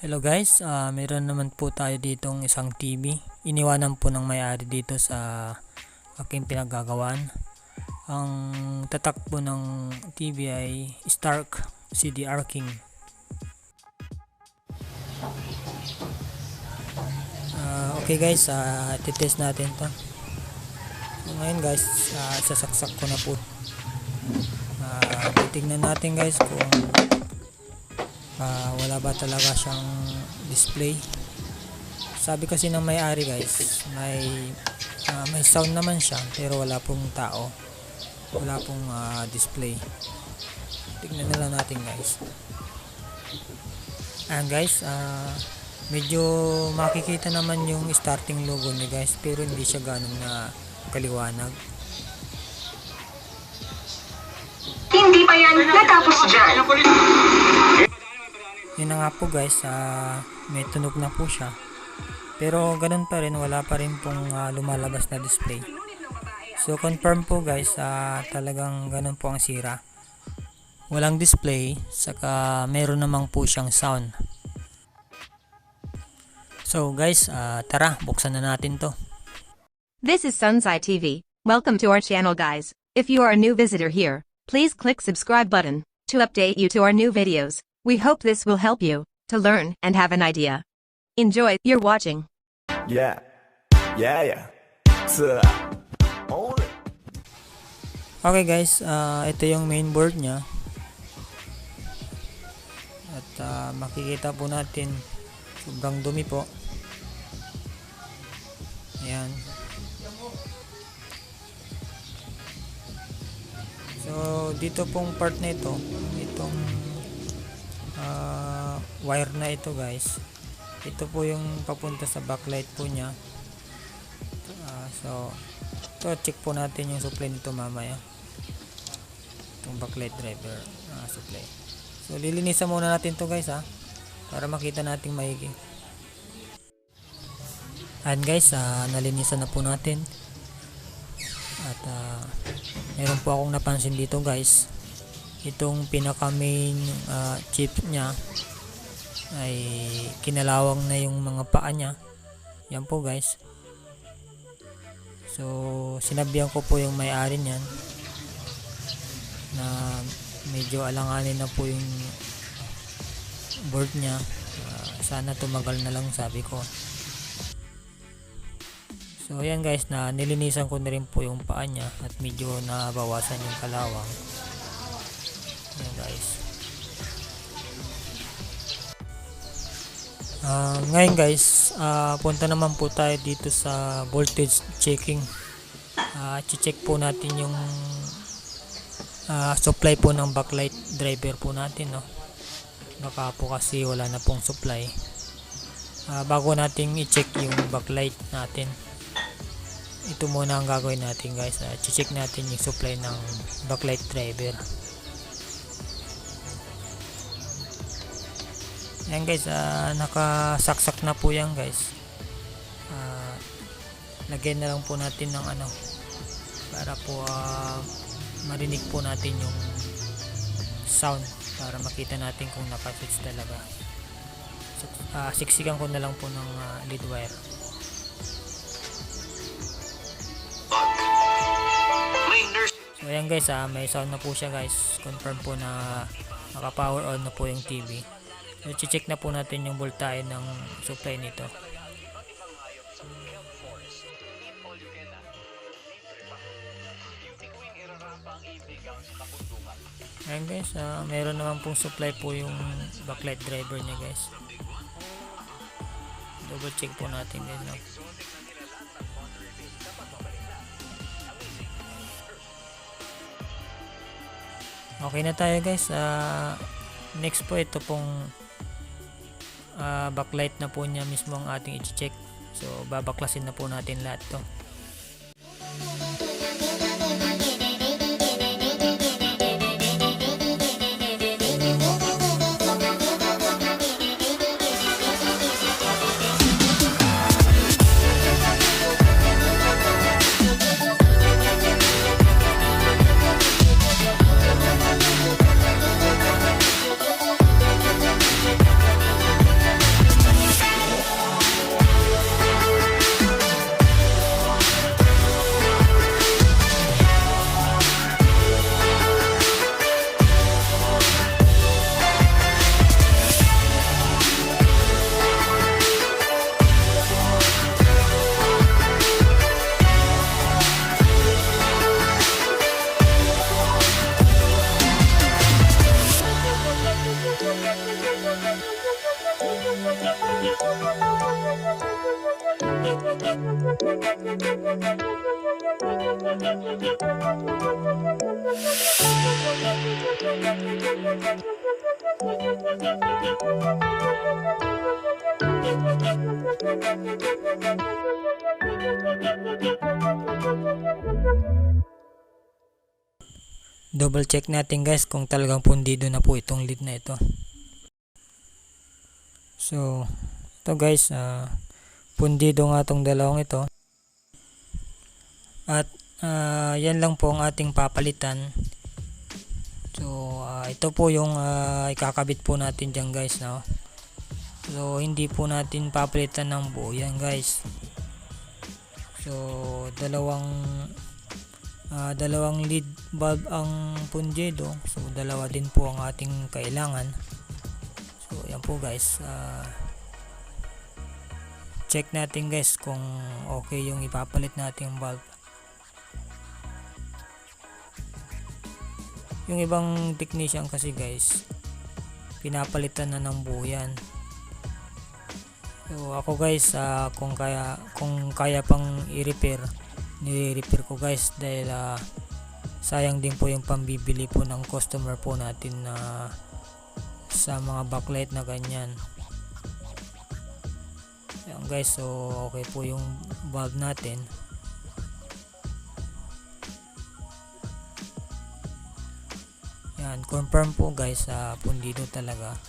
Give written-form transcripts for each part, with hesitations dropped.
Hello guys, meron naman po tayo ditong isang TV. Iniwanan po ng may-ari dito sa aking pinagagawaan. Ang tatak po ng TV ay Stark CDR King. Okay guys, titest natin to. So ngayon guys, sasaksak ko na po. Titignan natin guys kung wala ba talaga siyang display. Sabi kasi ng may-ari guys, may sound naman siya pero wala pong tao, wala pong display. Tignan na lang natin guys. Ayan guys, medyo makikita naman yung starting logo niya guys, pero hindi siya ganun na kaliwanag. Hindi pa yan natapos dyan. Yun na nga po guys, may tunog na po siya, pero ganun pa rin, wala pa rin pong lumalabas na display. So confirm po guys, talagang ganun po ang sira, walang display, saka meron naman po siyang sound. So guys, tara buksan na natin to. This is XANXAI TV. Welcome to our channel guys. If you are a new visitor here, please click subscribe button to update you to our new videos. We hope this will help you to learn and have an idea. Enjoy your watching. Yeah. Okay guys, ito yung main board nya. At makikita po natin sobrang dumi po. Ayan. So dito pong part na ito, itong wire na ito guys, ito po yung papunta sa backlight po nya. So ito, check po natin yung supply nito mamaya, itong backlight driver supply. So lilinisan muna natin to guys para makita natin maigi. And guys, nalinisan na po natin. At meron po akong napansin dito guys, itong pinaka main chip nya ay kinalawang na yung mga paa nya. Yan po guys. So sinabihan ko po yung may-ari niyan na medyo alanganin na po yung board nya, sana tumagal na lang, sabi ko. So ayan guys, na nilinisan ko na rin po yung paa nya at medyo nabawasan yung kalawang. Ayan guys. Ngayon guys, punta naman po tayo dito sa voltage checking. I-check po natin yung supply po ng backlight driver po natin, no? Baka po kasi wala na pong supply. Bago natin i-check yung backlight natin, ito muna ang gagawin natin guys. I-check natin yung supply ng backlight driver. Yan guys, nakasaksak na po yan guys. Lagyan na lang po natin ng para po marinig po natin yung sound, para makita natin kung nakaswitch talaga. So, siksikan ko na lang po ng lead wire. So ayan guys, may sound na po siya guys. Confirm po na naka power on na po yung TV. So check na po natin yung voltahe ng supply nito. Ayan guys, meron naman pong supply po yung backlight driver niya guys. Double check po natin guys, no? Okay na tayo guys. Next po, ito pong backlight na po niya mismo ang ating i-check. So babaklasin na po natin lahat to. Double check natin guys kung talagang pundido na po itong lead na ito. So ito guys, pundido nga itong dalawang ito. At yan lang po ang ating papalitan. So ito po yung ikakabit po natin dyan guys, no? So hindi po natin papalitan ng buo yan guys. So dalawang lead bulb ang pundido. So dalawa din po ang ating kailangan. So yan po guys, check natin guys kung okay yung ipapalit nating bulb. Yung ibang technician kasi guys, pinapalitan na ng buo yan. So ako guys, kung kaya pang i-repair, nire-repair ko guys, dahil sayang din po yung pambibili po ng customer po natin na sa mga backlight na ganyan. Yan guys, so okay po yung bulb natin. Yan, confirm po guys, pundido talaga.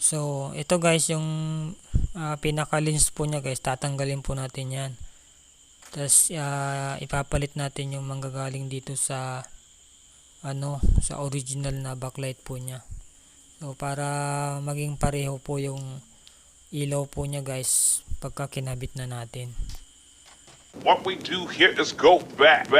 So ito guys, yung pinaka lens po niya guys, tatanggalin po natin yan. Tapos ipapalit natin yung manggagaling dito sa sa original na backlight po niya. So para maging pareho po yung ilaw po niya guys pagka kinabit na natin. What we do here is go back.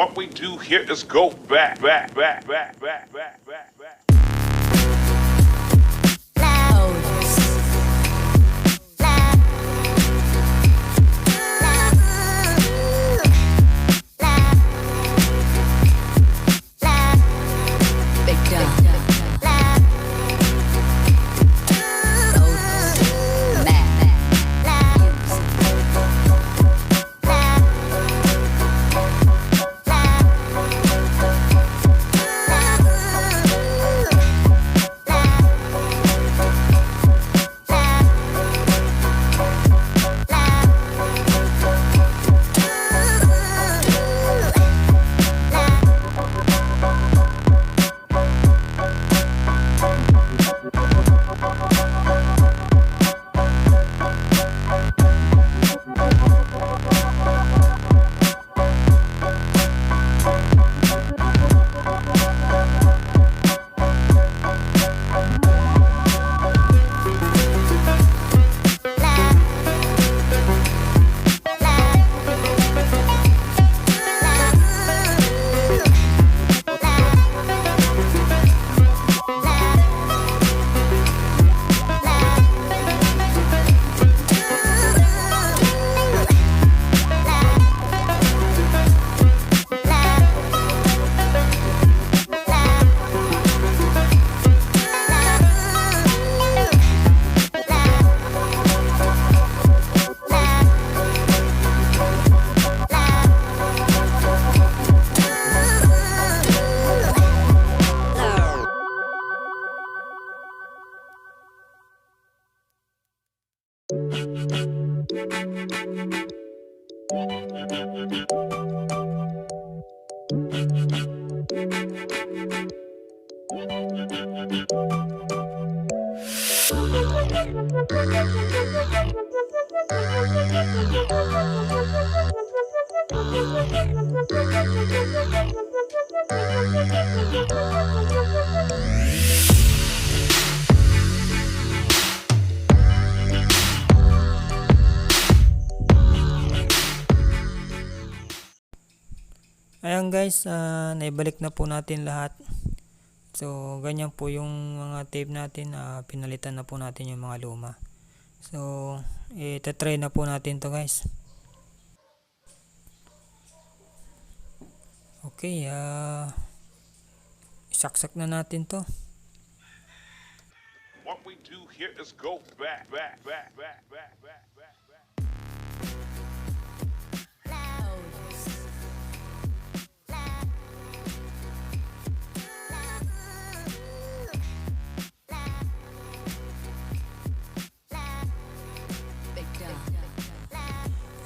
What we do here is go back. Ayan guys, naibalik na po natin lahat. So ganyan po yung mga tape natin, pinalitan na po natin yung mga luma. So itatry na po natin to guys. Okay, isaksak na natin to. What we do here is go back.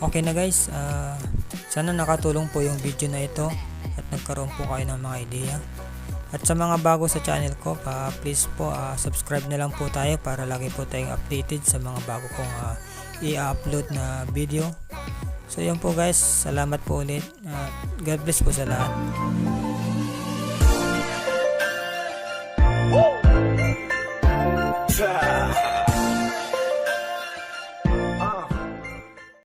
Okay na guys, sana nakatulong po yung video na ito at nagkaroon po kayo ng mga ideya. At sa mga bago sa channel ko, please po subscribe na lang po tayo para lagi po tayong updated sa mga bago kong i-upload na video. So yun po guys, salamat po ulit. God bless po sa lahat.